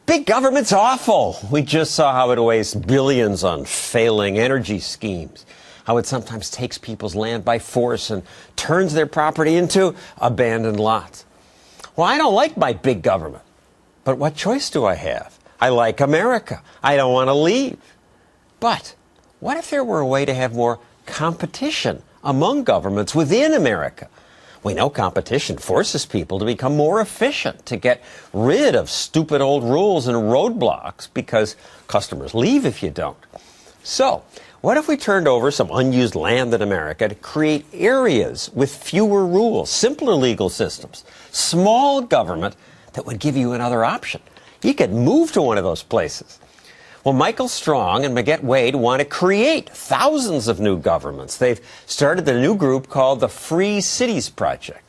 Big government's awful. We just saw how it wastes billions on failing energy schemes, how it sometimes takes people's land by force and turns their property into abandoned lots. Well, I don't like my big government, but what choice do I have? I like America. I don't want to leave. But what if there were a way to have more competition among governments within America? We know competition forces people to become more efficient, to get rid of stupid old rules and roadblocks because customers leave if you don't. So, what if we turned over some unused land in America to create areas with fewer rules, simpler legal systems, small government that would give you another option? You could move to one of those places. Well, Michael Strong and Maguette Wade want to create thousands of new governments. They've started a new group called the Free Cities Project.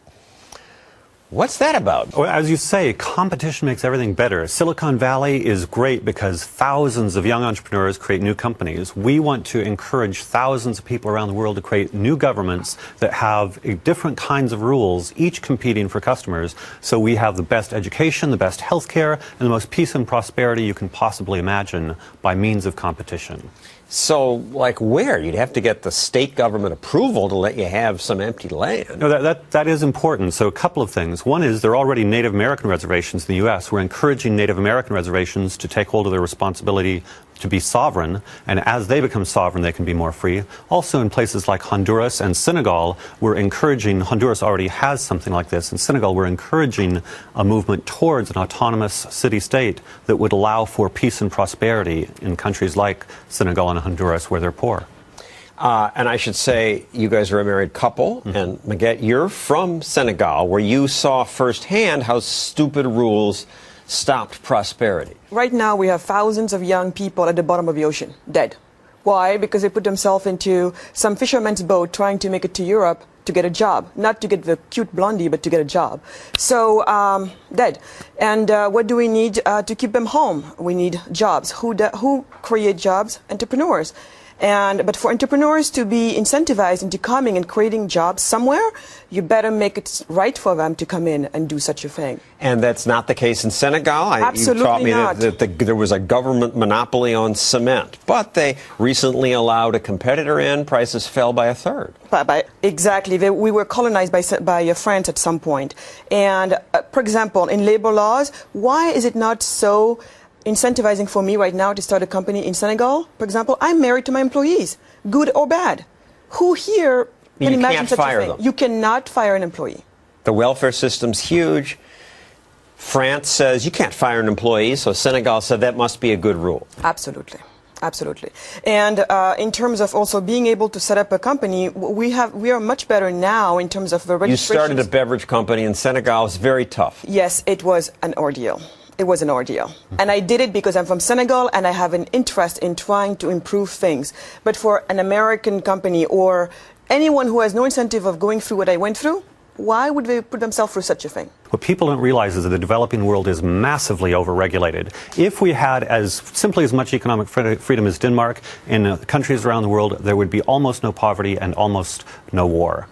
What's that about? Well, as you say, competition makes everything better. Silicon Valley is great because thousands of young entrepreneurs create new companies. We want to encourage thousands of people around the world to create new governments that have different kinds of rules, each competing for customers, so we have the best education, the best healthcare, and the most peace and prosperity you can possibly imagine by means of competition. So, like where? You'd have to get the state government approval to let you have some empty land. No, that is important. So a couple of things. One is there are already Native American reservations in the U.S. We're encouraging Native American reservations to take hold of their responsibility to be sovereign, and as they become sovereign, they can be more free. Also in places like Honduras and Senegal, we're encouraging, Honduras already has something like this, in Senegal we're encouraging a movement towards an autonomous city-state that would allow for peace and prosperity in countries like Senegal and Honduras where they're poor. And I should say, you guys are a married couple, and Maguette, you're from Senegal, where you saw firsthand how stupid rules stopped prosperity. Right now we have thousands of young people at the bottom of the ocean, dead. Why? Because they put themselves into some fisherman's boat trying to make it to Europe to get a job. Not to get the cute blondie, but to get a job. So, dead. And what do we need to keep them home? We need jobs. Who create jobs? Entrepreneurs. But for entrepreneurs to be incentivized into coming and creating jobs somewhere, you better make it right for them to come in and do such a thing. And that's not the case in Senegal? Absolutely you taught me not. that there was a government monopoly on cement, but they recently allowed a competitor in. Prices fell by a third. Exactly. We were colonized by France at some point. And, for example, in labor laws, why is it not so incentivizing for me right now to start a company in Senegal? For example, I'm married to my employees, good or bad. Who here can imagine such a thing? Them. You cannot fire an employee. The welfare system's huge. France says you can't fire an employee, so Senegal said that must be a good rule. Absolutely. Absolutely. And in terms of also being able to set up a company, we are much better now in terms of the registration. You started a beverage company in Senegal. It's very tough. Yes, it was an ordeal. It was an ordeal. And I did it because I'm from Senegal and I have an interest in trying to improve things. But for an American company or anyone who has no incentive of going through what I went through, why would they put themselves through such a thing? What people don't realize is that the developing world is massively overregulated. If we had simply as much economic freedom as Denmark in countries around the world, there would be almost no poverty and almost no war.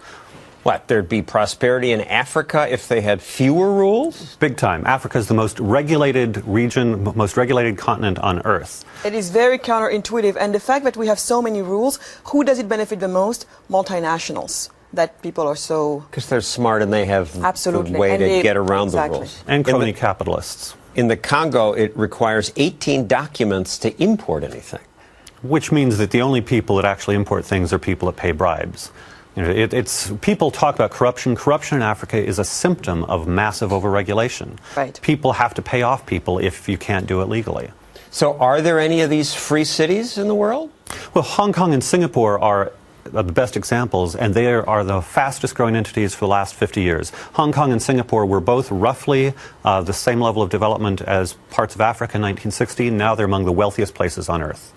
What, there'd be prosperity in Africa if they had fewer rules? Big time. Africa is the most regulated region, most regulated continent on Earth. It is very counterintuitive. And the fact that we have so many rules, who does it benefit the most? Multinationals. That people are so... Because they're smart and they have absolutely the way to get around the rules. And crony capitalists. In the Congo, it requires 18 documents to import anything. Which means that the only people that actually import things are people that pay bribes. You know, people talk about corruption. Corruption in Africa is a symptom of massive overregulation. Right. People have to pay off people if you can't do it legally. So are there any of these free cities in the world? Well, Hong Kong and Singapore are the best examples, and they are the fastest growing entities for the last 50 years. Hong Kong and Singapore were both roughly the same level of development as parts of Africa in 1960. Now they're among the wealthiest places on Earth.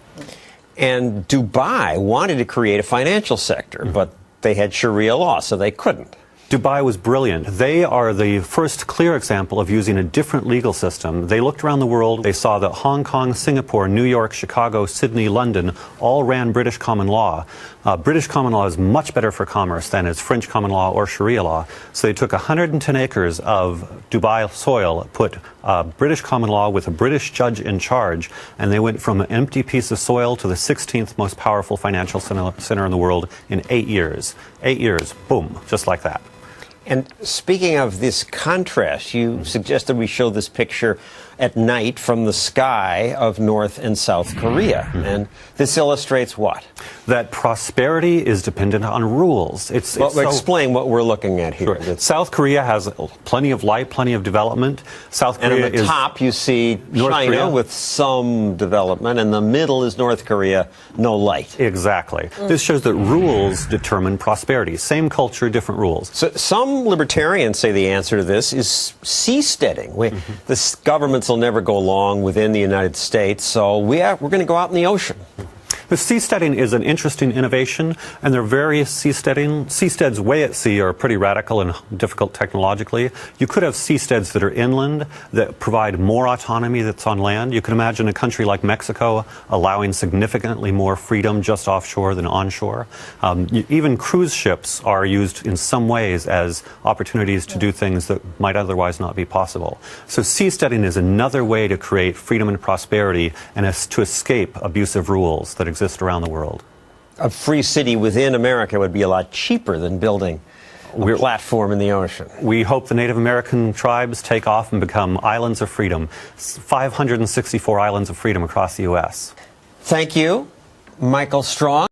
And Dubai wanted to create a financial sector, but they had Sharia law, so they couldn't. Dubai was brilliant. They are the first clear example of using a different legal system. They looked around the world. They saw that Hong Kong, Singapore, New York, Chicago, Sydney, London all ran British common law. British common law is much better for commerce than is French common law or Sharia law. So they took 110 acres of Dubai soil, put British common law with a British judge in charge, and they went from an empty piece of soil to the 16th most powerful financial center in the world in 8 years. 8 years, boom, just like that. And speaking of this contrast, you suggested we show this picture at night from the sky of North and South Korea. And this illustrates what? That prosperity is dependent on rules. Explain what we're looking at here. Sure. South Korea has plenty of light, plenty of development. South Korea and on the top you see China with some development, and the middle is North Korea, no light. Exactly. This shows that rules determine prosperity. Same culture, different rules. So some libertarians say the answer to this is seasteading. The governments will never go along within the United States, so we're going to go out in the ocean. The seasteading is an interesting innovation, and there are various seasteading. Seasteads way at sea are pretty radical and difficult technologically. You could have seasteads that are inland that provide more autonomy that's on land. You can imagine a country like Mexico allowing significantly more freedom just offshore than onshore. Even cruise ships are used in some ways as opportunities to do things that might otherwise not be possible. So seasteading is another way to create freedom and prosperity and to escape abusive rules that exist around the world. A free city within America would be a lot cheaper than building a platform in the ocean. We hope the Native American tribes take off and become islands of freedom. 564 islands of freedom across the U.S. Thank you, Michael Strong.